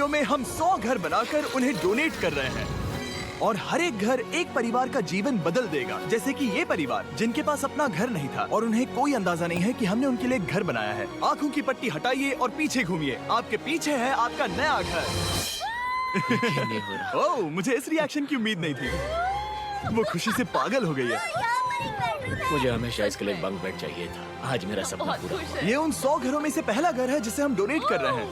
Video में हम 100 घर बनाकर उन्हें डोनेट कर रहे हैं और हर एक घर एक परिवार का जीवन बदल देगा। जैसे कि ये परिवार जिनके पास अपना घर नहीं था और उन्हें कोई अंदाजा नहीं है कि हमने उनके लिए एक घर बनाया है। आंखों की पट्टी हटाइए और पीछे घूमिए। आपके पीछे है आपका नया घर। ओह, मुझे इस रिएक्शन की उम्मीद नहीं थी। वो खुशी से पागल हो गई है। मुझे हमेशा इसके लिए बंक बेड चाहिए था। आज मेरा सपना पूरा हुआ। ये उन 100 घरों में से पहला घर है जिसे हम डोनेट कर रहे हैं।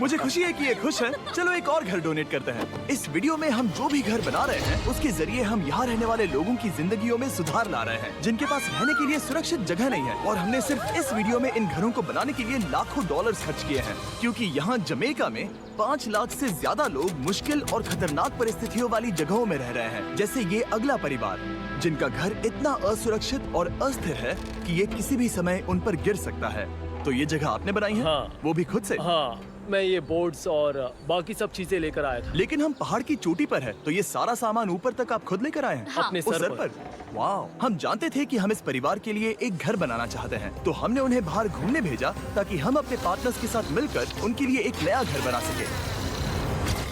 मुझे खुशी है कि ये खुश हैं। चलो एक और घर डोनेट करते हैं। इस वीडियो में हम जो भी घर बना रहे हैं उसके जरिए हम यहाँ रहने वाले लोगों की जिंदगियों में सुधार ला रहे हैं जिनके पास रहने के लिए सुरक्षित जगह नहीं है। और हमने सिर्फ इस वीडियो में इन घरों को बनाने के लिए लाखों डॉलर खर्च किए हैं, क्योंकि यहाँ जमैका में 5 लाख से ज्यादा लोग मुश्किल और खतरनाक परिस्थितियों वाली जगहों में रह रहे हैं। जैसे ये अगला परिवार जिनका घर इतना असुरक्षित और अस्थिर है कि ये किसी भी समय उन पर गिर सकता है। तो ये जगह आपने बनाई है? हाँ। वो भी खुद से? हाँ, मैं ये बोर्ड्स और बाकी सब चीजें लेकर आया था। लेकिन हम पहाड़ की चोटी पर है, तो ये सारा सामान ऊपर तक आप खुद लेकर आए हैं? हाँ। अपने उस सर पर। वाह! हम जानते थे कि हम इस परिवार के लिए एक घर बनाना चाहते हैं, तो हमने उन्हें बाहर घूमने भेजा ताकि हम अपने पार्टनर्स के साथ मिलकर उनके लिए एक नया घर बना सके।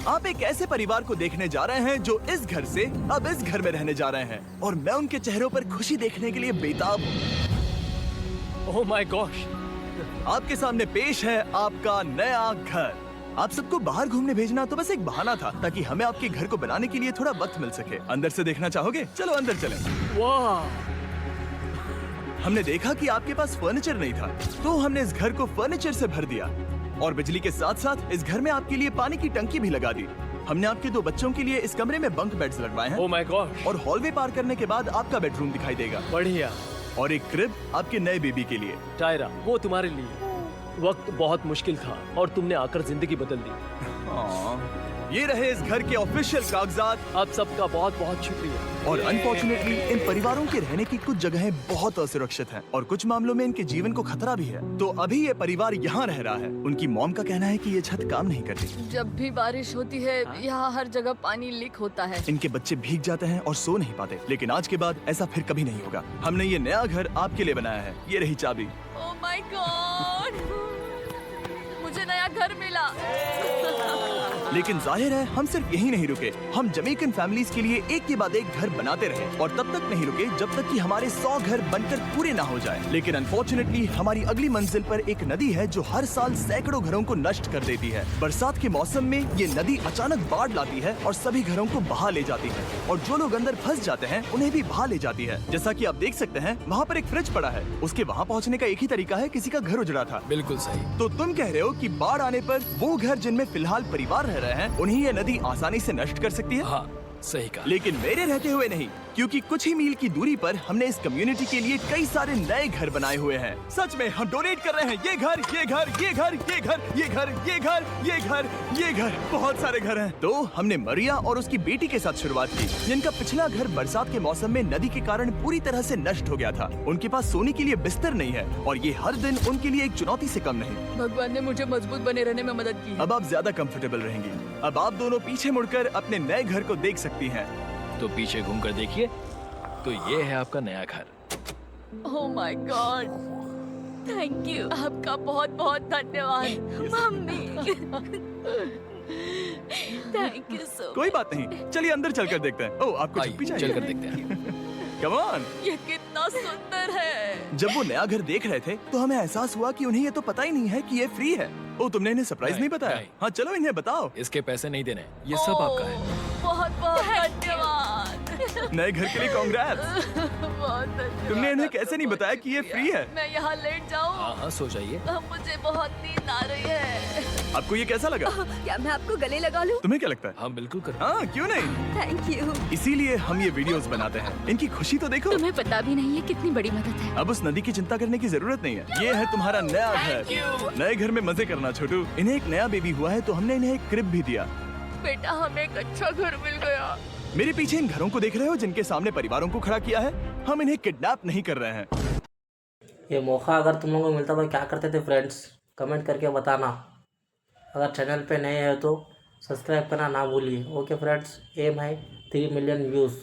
आप एक ऐसे परिवार को देखने जा रहे हैं जो इस घर से अब इस घर में रहने जा रहे हैं, और मैं उनके चेहरों पर खुशी देखने के लिए बेताब हूँ। Oh my gosh! आपके सामने पेश है आपका नया घर। आप सबको बाहर घूमने भेजना तो बस एक बहाना था ताकि हमें आपके घर को बनाने के लिए थोड़ा वक्त मिल सके। अंदर से देखना चाहोगे? चलो अंदर चलें। वाह! हमने देखा कि आपके पास फर्नीचर नहीं था, तो हमने इस घर को फर्नीचर से भर दिया और बिजली के साथ साथ इस घर में आपके लिए पानी की टंकी भी लगा दी। हमने आपके 2 बच्चों के लिए इस कमरे में बंक बेड्स लगवाए हैं। Oh my God! और हॉलवे पार करने के बाद आपका बेडरूम दिखाई देगा बढ़िया। और एक क्रिब आपके नए बेबी के लिए। टायरा, वो तुम्हारे लिए। वक्त बहुत मुश्किल था और तुमने आकर जिंदगी बदल दी। ये रहे इस घर के ऑफिशियल कागजात। आप सबका बहुत बहुत शुक्रिया। और अनफॉर्चुनेटली इन परिवारों के रहने की कुछ जगहें बहुत असुरक्षित हैं और कुछ मामलों में इनके जीवन को खतरा भी है। तो अभी ये परिवार यहाँ रह रहा है। उनकी मॉम का कहना है कि ये छत काम नहीं करती। जब भी बारिश होती है यहाँ हर जगह पानी लीक होता है। इनके बच्चे भीग जाते हैं और सो नहीं पाते, लेकिन आज के बाद ऐसा फिर कभी नहीं होगा। हमने ये नया घर आपके लिए बनाया है। ये रही चाबी। Oh my God! मुझे नया घर मिला। लेकिन जाहिर है हम सिर्फ यही नहीं रुके। हम जमैकन फैमिलीज के लिए एक के बाद एक घर बनाते रहे और तब तक नहीं रुके जब तक कि हमारे 100 घर बनकर पूरे ना हो जाए। लेकिन अनफॉर्चुनेटली हमारी अगली मंजिल पर एक नदी है जो हर साल सैकड़ों घरों को नष्ट कर देती है। बरसात के मौसम में ये नदी अचानक बाढ़ लाती है और सभी घरों को बहा ले जाती है, और जो लोग अंदर फंस जाते हैं उन्हें भी बहा ले जाती है। जैसा कि आप देख सकते हैं वहाँ पर एक फ्रिज पड़ा है। उसके वहाँ पहुँचने का एक ही तरीका है, किसी का घर उजड़ा था। बिल्कुल सही। तो तुम कह रहे हो कि बाढ़ आने पर वो घर जिनमें फिलहाल परिवार रह रहे हैं उन्हें ये नदी आसानी से नष्ट कर सकती है? हाँ, सही कहा। लेकिन मेरे रहते हुए नहीं, क्योंकि कुछ ही मील की दूरी पर हमने इस कम्युनिटी के लिए कई सारे नए घर बनाए हुए हैं। सच में हम डोनेट कर रहे हैं। ये घर, ये घर, ये घर, ये घर, ये घर, ये घर, ये घर, ये घर, बहुत सारे घर हैं। तो हमने मरिया और उसकी बेटी के साथ शुरुआत की, जिनका पिछला घर बरसात के मौसम में नदी के कारण पूरी तरह से नष्ट हो गया था। उनके पास सोने के लिए बिस्तर नहीं है और ये हर दिन उनके लिए एक चुनौती से कम नहीं। भगवान ने मुझे मजबूत बने रहने में मदद की है। अब आप ज्यादा कंफर्टेबल रहेंगी। अब आप दोनों पीछे मुड़कर अपने नए घर को देख सकती हैं। तो पीछे घूमकर देखिए, तो ये है आपका नया घर। Oh my God! Thank you. आपका बहुत बहुत धन्यवाद मम्मी। Thank you so. कोई बात नहीं, चलिए अंदर चलकर देखते हैं। ओह, आपको आइए, चुप्पी चाहिए? चलकर देखते हैं। Come on. ये कितना सुंदर है। जब वो नया घर देख रहे थे तो हमें एहसास हुआ कि उन्हें ये तो पता ही नहीं है कि ये फ्री है। ओ, तुमने इन्हें सरप्राइज नहीं बताया? नहीं। हाँ, चलो इन्हें बताओ। इसके पैसे नहीं देने, ये सब आपका है। बहुत बहुत धन्यवाद। नए घर के लिए कांग्रेट्स। बहुत धन्यवाद। तुमने इन्हें कैसे नहीं बताया कि ये फ्री है? मैं यहाँ लेट जाऊँ? हाँ हाँ, सो जाइए। मुझे बहुत नींद आ रही है। आपको ये कैसा लगा? क्या मैं आपको गले लगा लूं? तुम्हें क्या लगता है? हाँ बिल्कुल कर। हाँ, क्यों नहीं? Thank you. इसीलिए हम ये वीडियोस बनाते हैं। इनकी खुशी तो देखो। तुम्हें पता भी नहीं है कितनी बड़ी मदद है। अब उस नदी की चिंता करने की जरूरत नहीं है। ये है तुम्हारा नया घर। नए घर में मजे करना छोटू। इन्हें एक नया बेबी हुआ है तो हमने इन्हें एक क्रिब भी दिया। बेटा, हमें एक अच्छा घर मिल गया। मेरे पीछे इन घरों को देख रहे हो जिनके सामने परिवारों को खड़ा किया है? हम इन्हें किडनैप नहीं कर रहे हैं। ये मौका अगर तुम लोगों को मिलता तो क्या करते थे फ्रेंड्स, कमेंट करके बताना। अगर चैनल पे नए हो तो सब्सक्राइब करना ना भूलिए। ओके फ्रेंड्स, एम है 3 मिलियन व्यूज़।